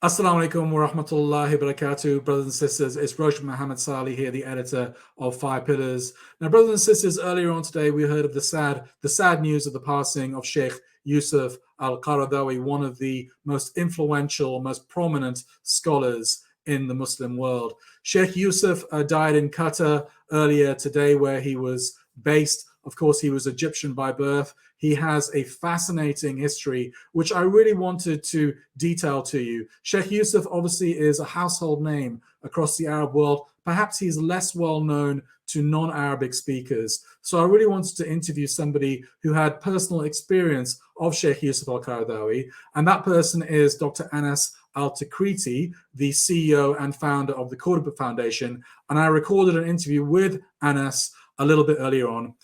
Assalamu alaikum wa rahmatullahi wa barakatuh, brothers and sisters. It's Rosh Muhammad Salih here, the editor of Five Pillars. Now, brothers and sisters, earlier on today, we heard of the sad news of the passing of Sheikh Yusuf Al Qaradawi, one of the most influential, most prominent scholars in the Muslim world. Sheikh Yusuf died in Qatar earlier today, where he was based. Of course, he was Egyptian by birth. He has a fascinating history, which I really wanted to detail to you. Sheikh Yusuf obviously is a household name across the Arab world. Perhaps he's less well known to non-Arabic speakers. So I really wanted to interview somebody who had personal experience of Sheikh Yusuf Al Qaradawi, and that person is Dr. Anas Altikriti, the CEO and founder of the Qaradawi Foundation. And I recorded an interview with Anas a little bit earlier on.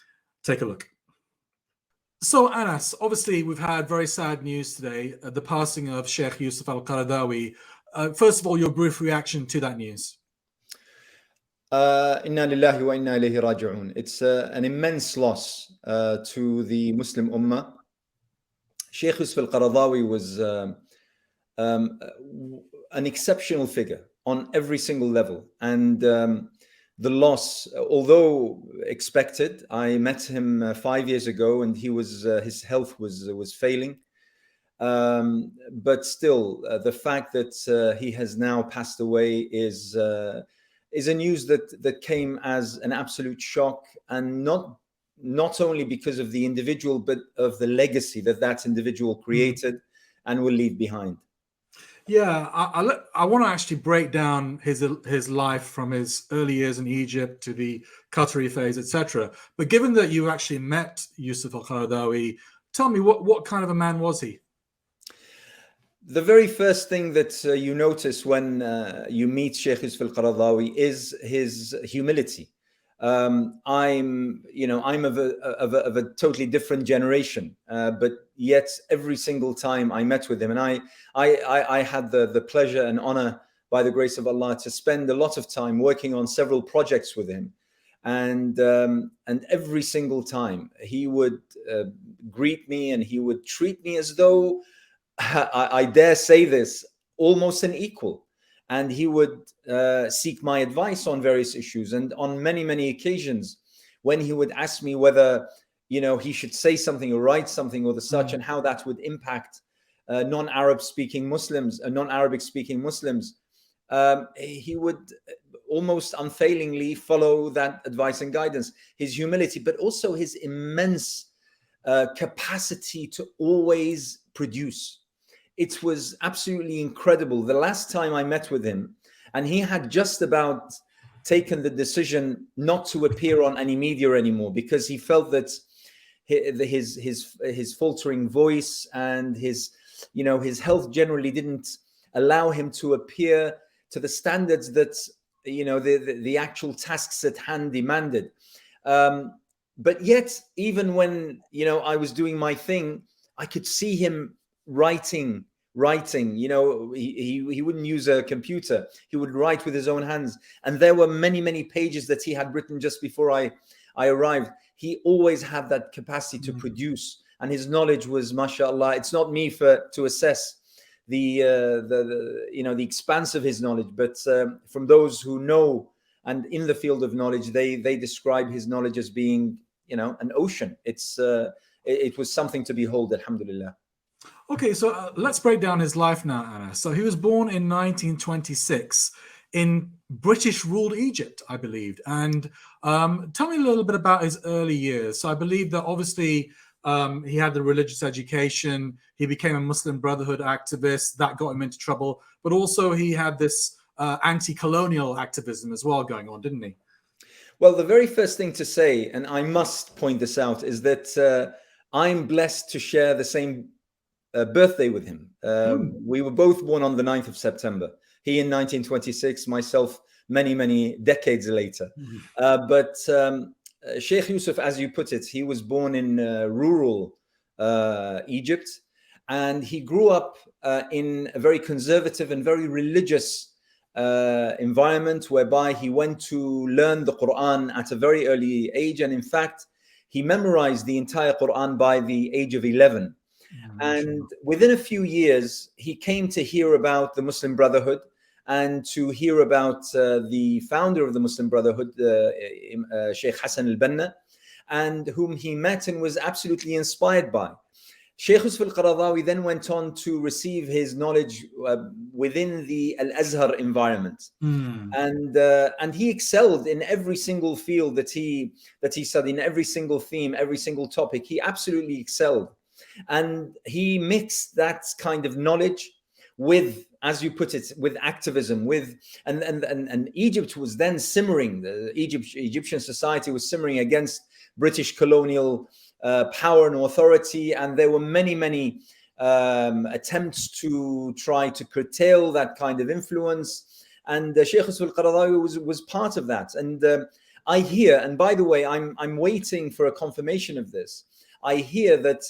Take a look. So, Anas, obviously, we've had very sad news today, the passing of Sheikh Yusuf Al Qaradawi. First of all, your brief reaction to that news. Inna lillahi wa inna ilayhi raji'un. It's an immense loss to the Muslim Ummah. Sheikh Yusuf Al Qaradawi was an exceptional figure on every single level. And the loss, although expected, I met him 5 years ago, and his health was failing. But still, the fact that he has now passed away is a news that came as an absolute shock, and not only because of the individual, but of the legacy that individual created and will leave behind. Yeah, I want to actually break down his life from his early years in Egypt to the Qatari phase, etc. But given that you actually met Yusuf Al Qaradawi, tell me what kind of a man was he? The very first thing that you notice when you meet Sheikh Yusuf Al Qaradawi is his humility. I'm of a totally different generation, but yet every single time I met with him, and I had the pleasure and honor, by the grace of Allah, to spend a lot of time working on several projects with him, and every single time he would greet me and he would treat me as though, I dare say this, almost an equal. And he would seek my advice on various issues. And on many, many occasions, when he would ask me whether, he should say something or write something or the such, and how that would impact non-Arabic speaking Muslims, he would almost unfailingly follow that advice and guidance. His humility, but also his immense capacity to always produce. It was absolutely incredible. The last time I met with him, and he had just about taken the decision not to appear on any media anymore, because he felt that his faltering voice and his health generally didn't allow him to appear to the standards that the actual tasks at hand demanded. But yet, even when I was doing my thing, I could see him writing. He wouldn't use a computer. He would write with his own hands. And there were many pages that he had written just before I arrived. He always had that capacity to produce, and his knowledge was, mashallah. It's not me to assess the expanse of his knowledge, but from those who know and in the field of knowledge, they describe his knowledge as being an ocean. It was something to behold, alhamdulillah. Okay, so let's break down his life now, Anna. So he was born in 1926 in British-ruled Egypt, I believe. And tell me a little bit about his early years. So I believe that obviously he had the religious education. He became a Muslim Brotherhood activist. That got him into trouble. But also he had this anti-colonial activism as well going on, didn't he? Well, the very first thing to say, and I must point this out, is that I'm blessed to share the same birthday with him. We were both born on the 9th of September. He in 1926, myself many decades later. But Sheikh Yusuf, as you put it, he was born in rural Egypt, and he grew up in a very conservative and very religious environment, whereby he went to learn the Quran at a very early age. And in fact, he memorized the entire Quran by the age of 11. And within a few years, he came to hear about the Muslim Brotherhood and to hear about the founder of the Muslim Brotherhood, Sheikh Hassan al-Banna, and whom he met and was absolutely inspired by. Sheikh Yusuf Al Qaradawi then went on to receive his knowledge within the Al-Azhar environment. And he excelled in every single field that he studied, in every single theme, every single topic. He absolutely excelled. And he mixed that kind of knowledge with, as you put it, with activism, and Egypt was then simmering. The Egyptian society was simmering against British colonial power and authority, and there were many attempts to try to curtail that kind of influence. And Sheikh Yusuf Al Qaradawi was part of that. And I hear, and by the way, I'm waiting for a confirmation of this. I hear that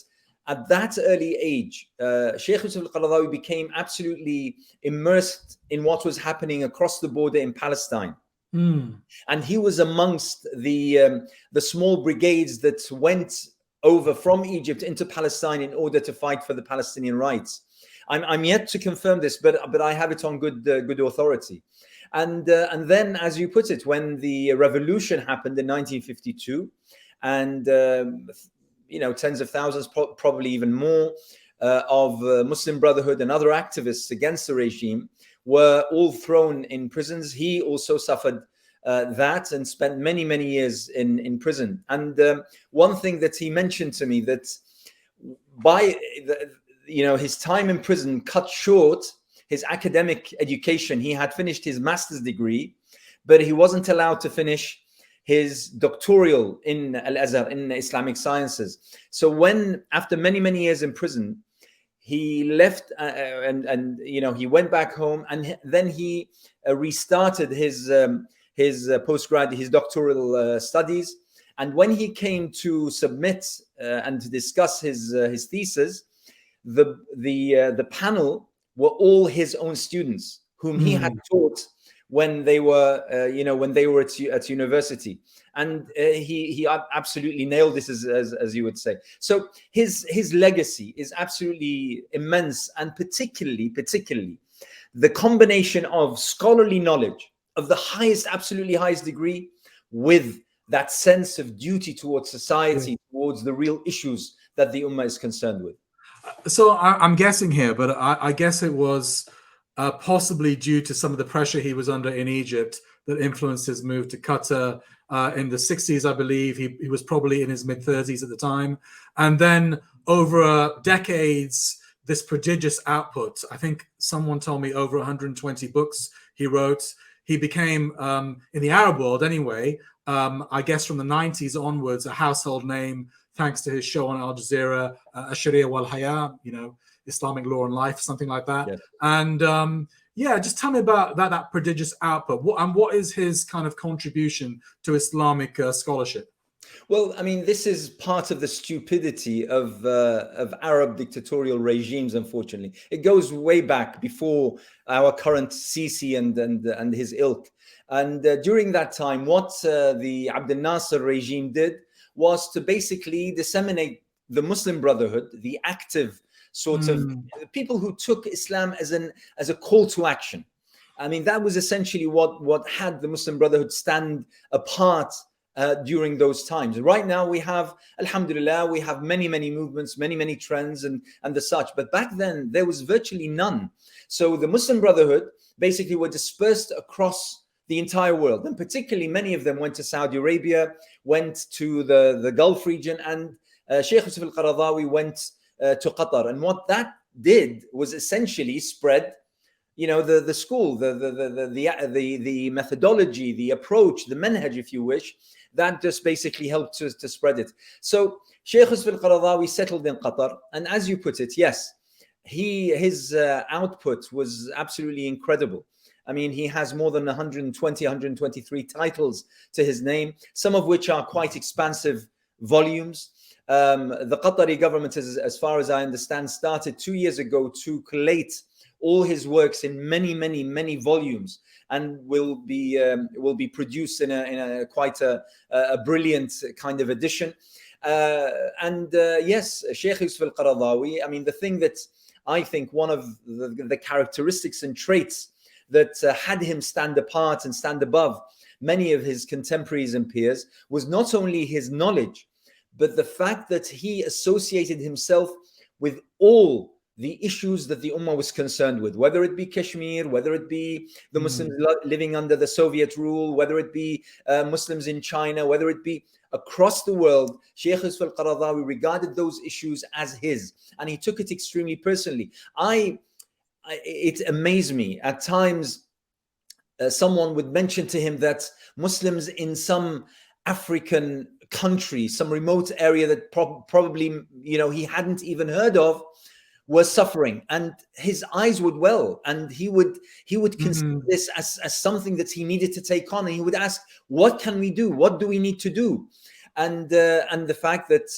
at that early age, Sheikh Yusuf Al Qaradawi became absolutely immersed in what was happening across the border in Palestine. And he was amongst the small brigades that went over from Egypt into Palestine in order to fight for the Palestinian rights. I'm yet to confirm this, but I have it on good authority. And then, as you put it, when the revolution happened in 1952, and tens of thousands, probably even more, of Muslim Brotherhood and other activists against the regime were all thrown in prisons. He also suffered that and spent many years in prison. And one thing that he mentioned to me, that by his time in prison cut short his academic education. He had finished his master's degree, but he wasn't allowed to finish his doctoral in Al-Azhar, in Islamic sciences. So when, after many years in prison, he left and he went back home, and then he restarted his postgrad, his doctoral studies. And when he came to submit and to discuss his thesis, the panel were all his own students whom he had taught when they were at university. And he absolutely nailed this, as you would say. So his legacy is absolutely immense, and particularly the combination of scholarly knowledge of the absolutely highest degree, with that sense of duty towards society, towards the real issues that the Ummah is concerned with. So I'm guessing here, but I guess it was possibly due to some of the pressure he was under in Egypt that influenced his move to Qatar in the 60s, I believe. He was probably in his mid-30s at the time. And then over decades, this prodigious output, I think someone told me over 120 books he wrote. He became, in the Arab world anyway, I guess from the 90s onwards, a household name, thanks to his show on Al Jazeera, Sharia wal Haya, Islamic Law and Life, something like that. Yes. And just tell me about that prodigious output. What is his kind of contribution to Islamic scholarship? Well, I mean, this is part of the stupidity of Arab dictatorial regimes, unfortunately. It goes way back before our current Sisi and his ilk. And during that time, what the Abdel Nasser regime did was to basically disseminate the Muslim Brotherhood, the active sort of people who took Islam as a call to action. I mean, that was essentially what had the Muslim Brotherhood stand apart during those times. Right now we have, alhamdulillah, we have many movements, many trends and the such. But back then there was virtually none. So the Muslim Brotherhood basically were dispersed across the entire world, and particularly many of them went to Saudi Arabia, went to the Gulf region, and Sheikh Yusuf Al Qaradawi went to Qatar. And what that did was essentially spread, the school, the methodology, the approach, the manhaj, if you wish, that just basically helped to spread it. So Sheikh Yusuf Al Qaradawi settled in Qatar, and as you put it, yes, his output was absolutely incredible. I mean, he has more than 123 titles to his name, some of which are quite expansive volumes. The Qatari government, as far as I understand, started 2 years ago to collate all his works in many volumes, and will be produced in a quite a brilliant kind of edition. Yes, Sheikh Yusuf Al Qaradawi, I mean, the thing that I think one of the characteristics and traits that had him stand apart and stand above many of his contemporaries and peers was not only his knowledge, but the fact that he associated himself with all the issues that the Ummah was concerned with, whether it be Kashmir, whether it be the Muslims living under the Soviet rule, whether it be Muslims in China, whether it be across the world. Sheikh Yusuf Al Qaradawi regarded those issues as his, and he took it extremely personally. It amazed me at times. Someone would mention to him that Muslims in some African country, some remote area that probably he hadn't even heard of, were suffering, and his eyes would well, and he would consider this as something that he needed to take on, and he would ask, what can we do? What do we need to do? And the fact that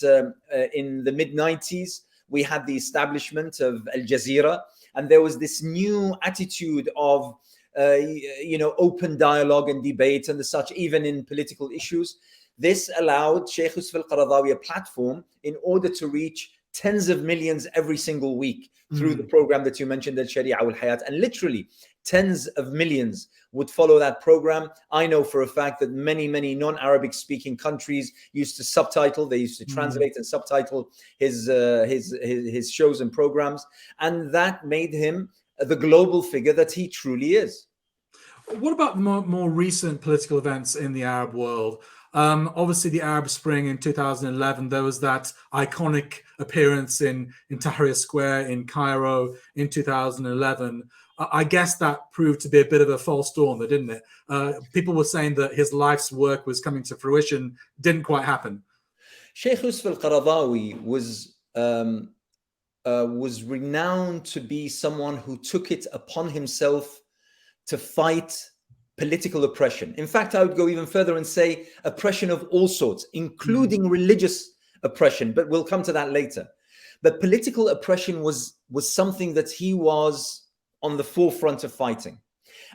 in the mid-90s we had the establishment of Al Jazeera, and there was this new attitude of open dialogue and debate and such, even in political issues. This allowed Sheikh Yusuf Al Qaradawi a platform in order to reach tens of millions every single week through the program that you mentioned, Al Sharia Wal Hayat, and literally tens of millions would follow that program. I know for a fact that many non-Arabic speaking countries used to subtitle, they used to translate and subtitle his shows and programs, and that made him the global figure that he truly is. What about more recent political events in the Arab world? Obviously, the Arab Spring in 2011, there was that iconic appearance in Tahrir Square in Cairo in 2011. I guess that proved to be a bit of a false dawn, didn't it? People were saying that his life's work was coming to fruition. Didn't quite happen. Sheikh Yusuf Al Qaradawi was renowned to be someone who took it upon himself to fight political oppression. In fact, I would go even further and say oppression of all sorts, including religious oppression, but we'll come to that later. But political oppression was something that he was on the forefront of fighting,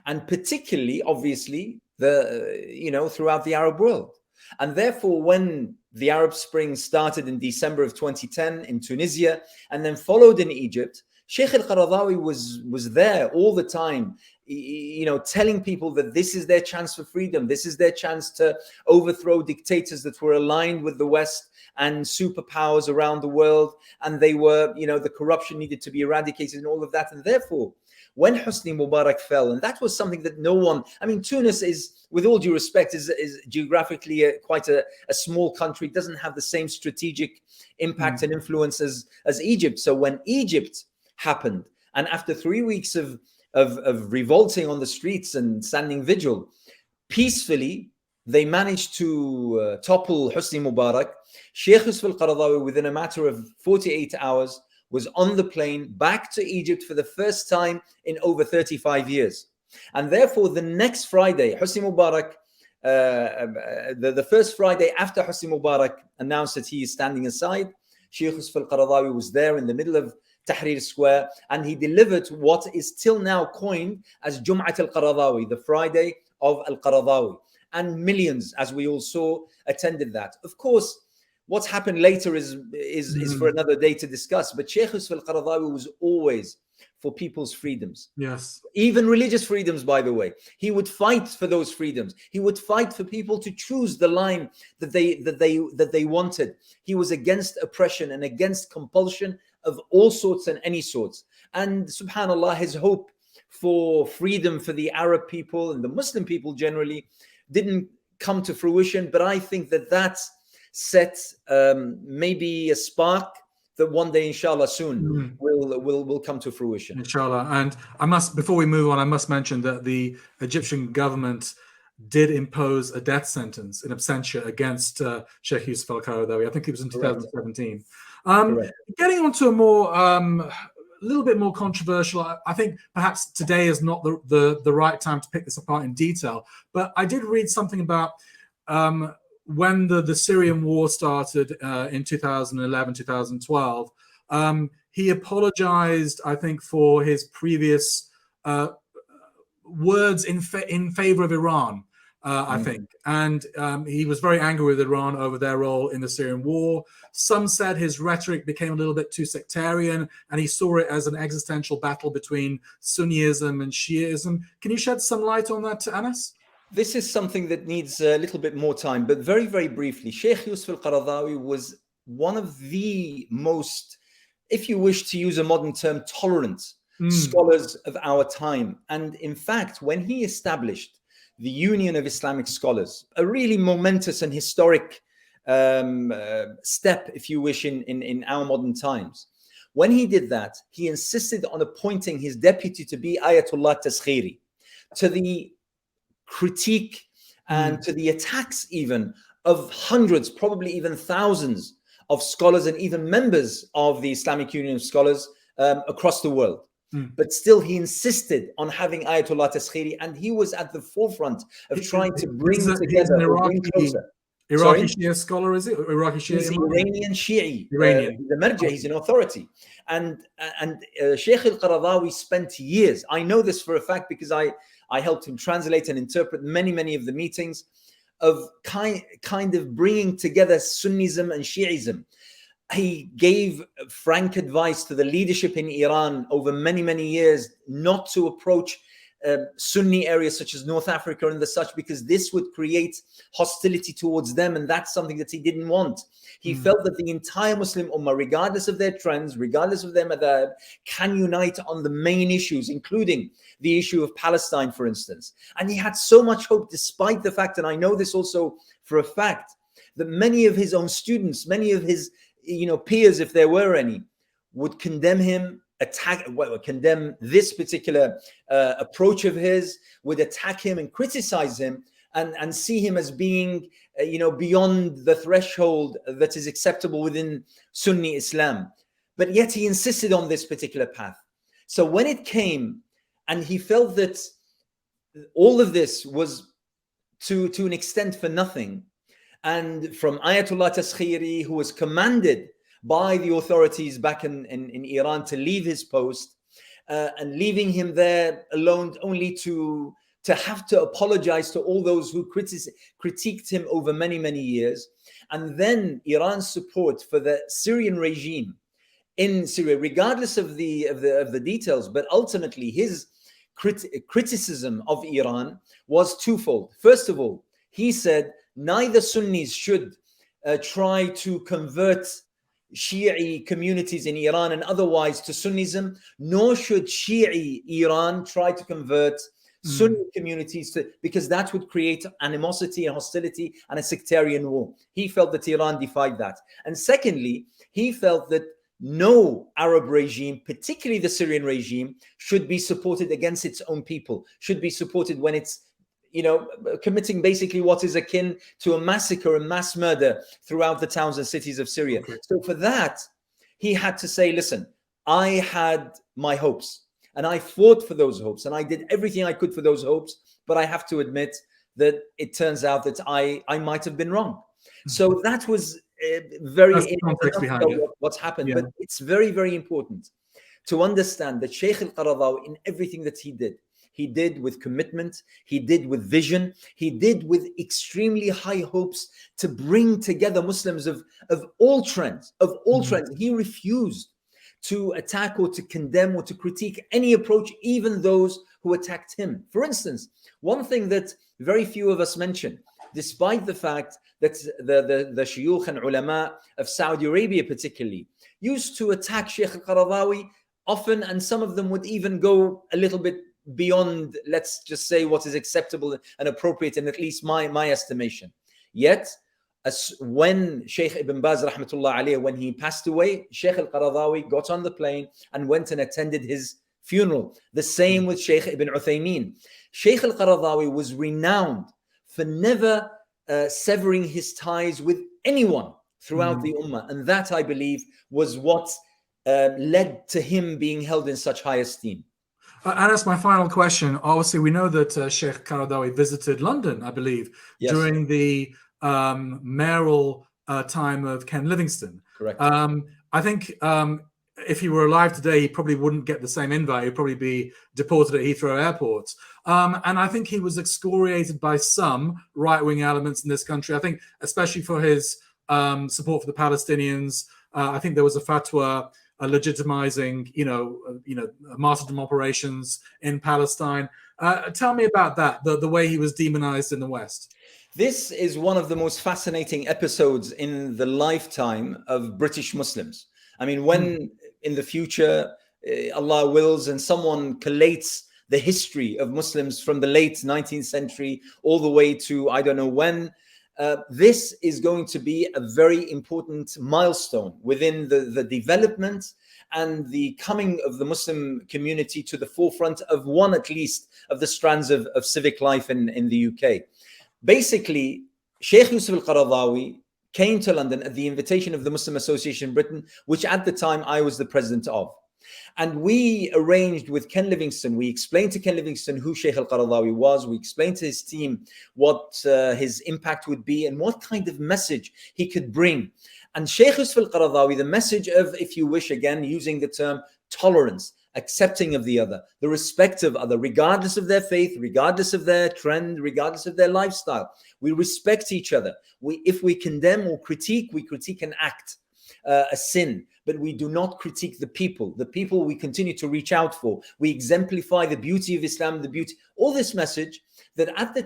and particularly, obviously, throughout the Arab world. And therefore, when the Arab Spring started in December of 2010 in Tunisia and then followed in Egypt, Sheikh Al Qaradawi was there all the time, telling people that this is their chance for freedom. This is their chance to overthrow dictators that were aligned with the West and superpowers around the world. And they were, the corruption needed to be eradicated and all of that. And therefore, when Hosni Mubarak fell, and that was something that no one, Tunis is, with all due respect, is geographically quite a small country, doesn't have the same strategic impact and influence as Egypt. So when Egypt happened, and after 3 weeks of revolting on the streets and standing vigil, peacefully they managed to topple Hosni Mubarak. Sheikh Yusuf Al Qaradawi, within a matter of 48 hours, was on the plane back to Egypt for the first time in over 35 years. And therefore, the next Friday, Hosni Mubarak, the first Friday after Hosni Mubarak announced that he is standing aside, Sheikh Yusuf Al Qaradawi was there in the middle of Tahrir Square, and he delivered what is till now coined as Jum'at Al Qaradawi, the Friday of Al Qaradawi. And millions, as we all saw, attended that. Of course, what's happened later is for another day to discuss. But Sheikh Yusuf Al Qaradawi was always for people's freedoms. Yes. Even religious freedoms, by the way. He would fight for those freedoms. He would fight for people to choose the line that they wanted. He was against oppression and against compulsion of all sorts and any sorts. And subhanAllah, his hope for freedom for the Arab people and the Muslim people generally didn't come to fruition. But I think that set maybe a spark that one day, inshallah, soon will come to fruition. Inshallah. And before we move on, I must mention that the Egyptian government did impose a death sentence in absentia against Sheikh Yusuf Al Qaradawi. I think it was in 2017. Getting on to a little bit more controversial. I think perhaps today is not the right time to pick this apart in detail. But I did read something about when the Syrian war started in 2011, 2012. He apologized, I think, for his previous words in favor of Iran. I think. And he was very angry with Iran over their role in the Syrian war. Some said his rhetoric became a little bit too sectarian, and he saw it as an existential battle between Sunniism and Shiism. Can you shed some light on that, Anas? This is something that needs a little bit more time, but very, very briefly, Sheikh Yusuf Al Qaradawi was one of the most, if you wish to use a modern term, tolerant scholars of our time. And in fact, when he established the Union of Islamic Scholars, a really momentous and historic step, if you wish, in our modern times, when he did that, he insisted on appointing his deputy to be Ayatollah Taskhiri, to the critique and to the attacks even of hundreds, probably even thousands of scholars and even members of the Islamic Union of Scholars across the world. But still, he insisted on having Ayatollah Taskhiri, and he was at the forefront of trying to bring together. Iraqi Shia scholar, is it? Iraqi Shia? He's Iranian Shi'i. Iranian. He's a marja, he's an authority. And Sheikh Al Qaradawi spent years, I know this for a fact because I helped him translate and interpret many of the meetings, of kind of bringing together Sunnism and Shi'ism. He gave frank advice to the leadership in Iran over many years not to approach Sunni areas such as North Africa and the such, because this would create hostility towards them, and that's something that he didn't want. He felt that the entire Muslim Ummah, regardless of their trends, regardless of their madhab, can unite on the main issues, including the issue of Palestine, for instance. And he had so much hope, despite the fact, and I know this also for a fact, that many of his own students, many of his peers, if there were any, would condemn him, condemn this particular approach of his, would attack him and criticize him, and see him as being beyond the threshold that is acceptable within Sunni Islam. But yet he insisted on this particular path. So when it came, and he felt that all of this was to an extent for nothing, and from Ayatollah Taskhiri, who was commanded by the authorities back in Iran to leave his post, and leaving him there alone only to have to apologize to all those who critiqued him over many years. And then Iran's support for the Syrian regime in Syria, regardless of the details, but ultimately his criticism of Iran was twofold. First of all, he said neither Sunnis should try to convert Shi'i communities in Iran and otherwise to Sunnism, nor should Shi'i Iran try to convert Sunni communities because that would create animosity and hostility and a sectarian war. He felt that Iran defied that. And secondly, he felt that no Arab regime, particularly the Syrian regime, should be supported against its own people, should be supported when it's committing basically what is akin to a massacre and mass murder throughout the towns and cities of Syria. Okay. So for that, he had to say, listen, I had my hopes and I fought for those hopes and I did everything I could for those hopes, but I have to admit that it turns out that I might have been wrong. So that was very what's happened. Yeah. But it's very important to understand that Sheikh Al Qaradawi, in everything that he did with commitment, he did with vision, he did with extremely high hopes to bring together Muslims of all trends, He refused to attack or to condemn or to critique any approach, even those who attacked him. For instance, one thing that very few of us mention, despite the fact that the shuyukh and ulama of Saudi Arabia particularly used to attack Sheikh Al Qaradawi often, and some of them would even go a little bit beyond, let's just say, what is acceptable and appropriate in at least my estimation. Yet, when Sheikh Ibn Baz rahmatullah alayhi, when he passed away, Sheikh Al Qaradawi got on the plane and went and attended his funeral. The same with Sheikh Ibn Uthaymeen. Sheikh Al Qaradawi was renowned for never severing his ties with anyone throughout the ummah, and that, I believe, was what led to him being held in such high esteem. Anas, my final question. Obviously, we know that Sheikh Qaradawi visited London, I believe, yes, during the mayoral time of Ken Livingstone. Correct. I think if he were alive today, he probably wouldn't get the same invite. He'd probably be deported at Heathrow Airport. And I think he was excoriated by some right-wing elements in this country. I think, especially for his support for the Palestinians. I think there was a fatwa legitimizing, martyrdom operations in Palestine. Tell me about that, the way he was demonized in the West. This is one of the most fascinating episodes in the lifetime of British Muslims. I mean, when in the future, Allah wills, and someone collates the history of Muslims from the late 19th century all the way to I don't know when, this is going to be a very important milestone within the development and the coming of the Muslim community to the forefront of one, at least, of the strands of civic life in the UK. Basically, Sheikh Yusuf Al Qaradawi came to London at the invitation of the Muslim Association Britain, which at the time I was the president of. And we arranged with Ken Livingstone. We explained to Ken Livingstone who Sheikh Al Qaradawi was. We explained to his team what his impact would be and what kind of message he could bring. And Sheikh Yusuf Al Qaradawi, the message of, if you wish, again, using the term tolerance, accepting of the other, the respect of other, regardless of their faith, regardless of their trend, regardless of their lifestyle. We respect each other. If we condemn or critique, we critique and act a sin, but we do not critique the people. The people we continue to reach out for. We exemplify the beauty of Islam, the beauty, all this message that at the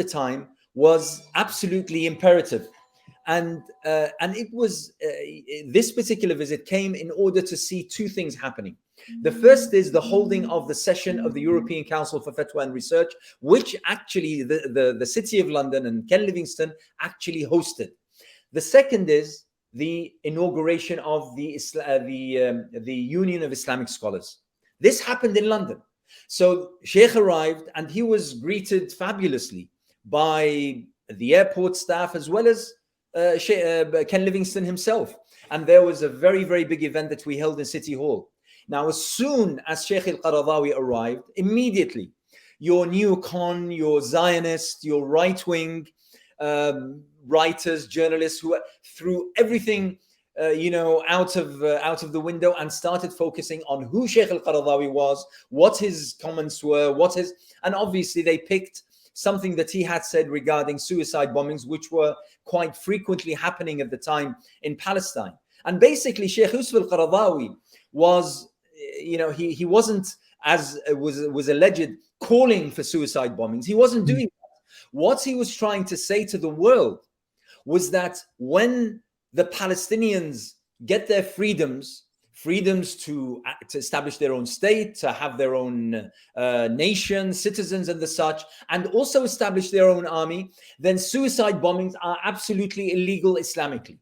time was absolutely imperative. And it was, this particular visit came in order to see two things happening. The first is the holding of the session of the European Council for Fatwa and Research, which actually the City of London and Ken Livingstone actually hosted. The second is the inauguration of the Union of Islamic Scholars. This happened in London. So Sheikh arrived and he was greeted fabulously by the airport staff as well as Ken Livingstone himself. And there was a very, very big event that we held in City Hall. Now, as soon as Sheikh Al Qaradawi arrived, immediately your neocon, your Zionist, your right-wing writers, journalists who threw everything out of the window and started focusing on who Sheikh Al Qaradawi was, what his comments were, and obviously they picked something that he had said regarding suicide bombings, which were quite frequently happening at the time in Palestine. And basically, Sheikh Yusuf Al Qaradawi was, he wasn't, as was alleged, calling for suicide bombings. He wasn't doing that. What he was trying to say to the world was that when the Palestinians get their freedoms to establish their own state, to have their own nation, citizens and the such, and also establish their own army, then suicide bombings are absolutely illegal Islamically.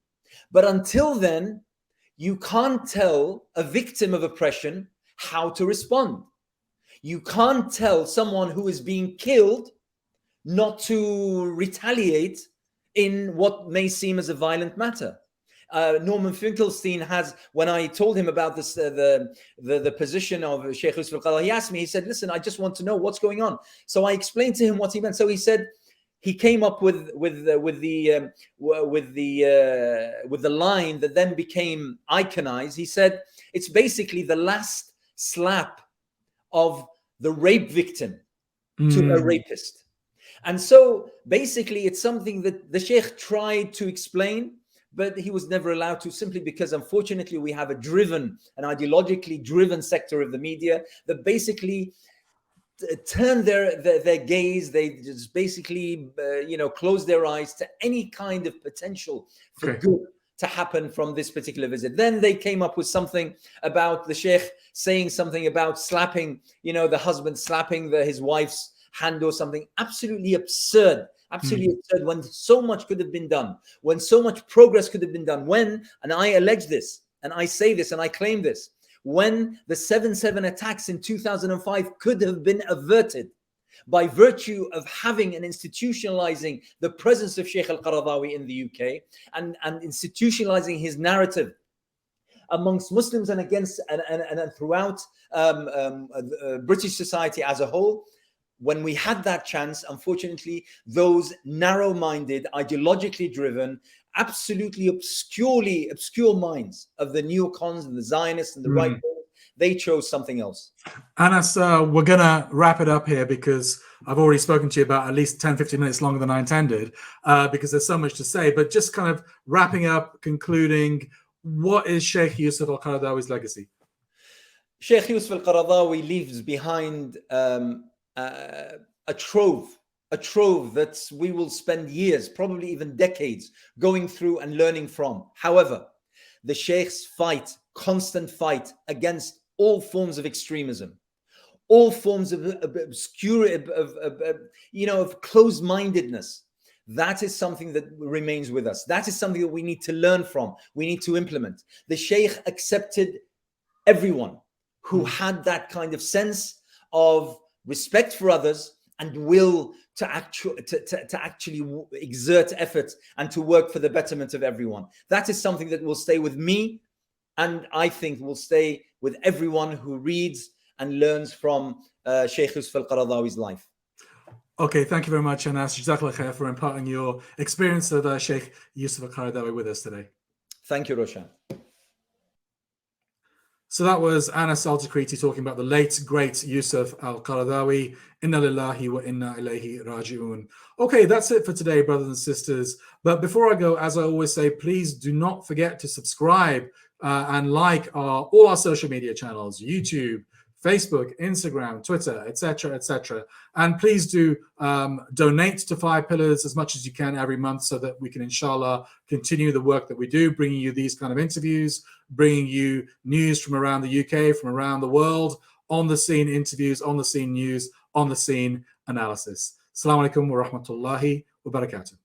But until then, you can't tell a victim of oppression how to respond. You can't tell someone who is being killed not to retaliate in what may seem as a violent matter. Norman Finkelstein has, when I told him about this, the position of Sheikh Yusuf Al Qaradawi, he asked me, he said, listen, I just want to know what's going on. So I explained to him what he meant. So he said, he came up with the line that then became iconized. He said, it's basically the last slap of the rape victim to a rapist. And so basically it's something that the Sheikh tried to explain, but he was never allowed to, simply because unfortunately we have an ideologically driven sector of the media that basically turn their gaze. They just basically close their eyes to any kind of potential for good to happen from this particular visit. Then they came up with something about the Sheikh saying something about slapping, the husband slapping his wife's hand or something. Absolutely absurd. Absolutely absurd, when so much could have been done, when so much progress could have been done, and I allege this, and I say this, and I claim this, when the 7/7 attacks in 2005 could have been averted by virtue of having and institutionalizing the presence of Sheikh Al Qaradawi in the UK and institutionalizing his narrative amongst Muslims and against and throughout British society as a whole. when we had that chance, unfortunately, those narrow-minded, ideologically driven, absolutely obscure minds of the neocons and the Zionists and the right, they chose something else. Anas, we're going to wrap it up here because I've already spoken to you about at least 10, 15 minutes longer than I intended because there's so much to say. But just kind of wrapping up, concluding, what is Sheikh Yusuf Al Qaradawi's legacy? Sheikh Yusuf Al Qaradawi leaves behind a trove that we will spend years, probably even decades, going through and learning from. However, the Sheikh's constant fight against all forms of extremism, all forms of obscurity, of closed-mindedness, that is something that remains with us. That is something that we need to learn from. We need to implement. The Sheikh accepted everyone who had that kind of sense of respect for others and will to actually exert effort and to work for the betterment of everyone. That is something that will stay with me, and I think will stay with everyone who reads and learns from Sheikh Yusuf Al Qaradawi's life. Okay, thank you very much, Anas. Jazakallah khair for imparting your experience of Sheikh Yusuf Al Qaradawi with us today. Thank you, Roshan. So that was Anas Altikriti talking about the late, great Yusuf Al Qaradawi. Inna lillahi wa inna ilayhi raji'un. Okay, that's it for today, brothers and sisters. But before I go, as I always say, please do not forget to subscribe and like all our social media channels, YouTube, Facebook, Instagram, Twitter, etc., etc. And please do donate to Five Pillars as much as you can every month so that we can, inshallah, continue the work that we do, bringing you these kind of interviews, bringing you news from around the UK, from around the world, on the scene interviews, on the scene news, on the scene analysis. Assalamu alaikum wa rahmatullahi wa barakatuh.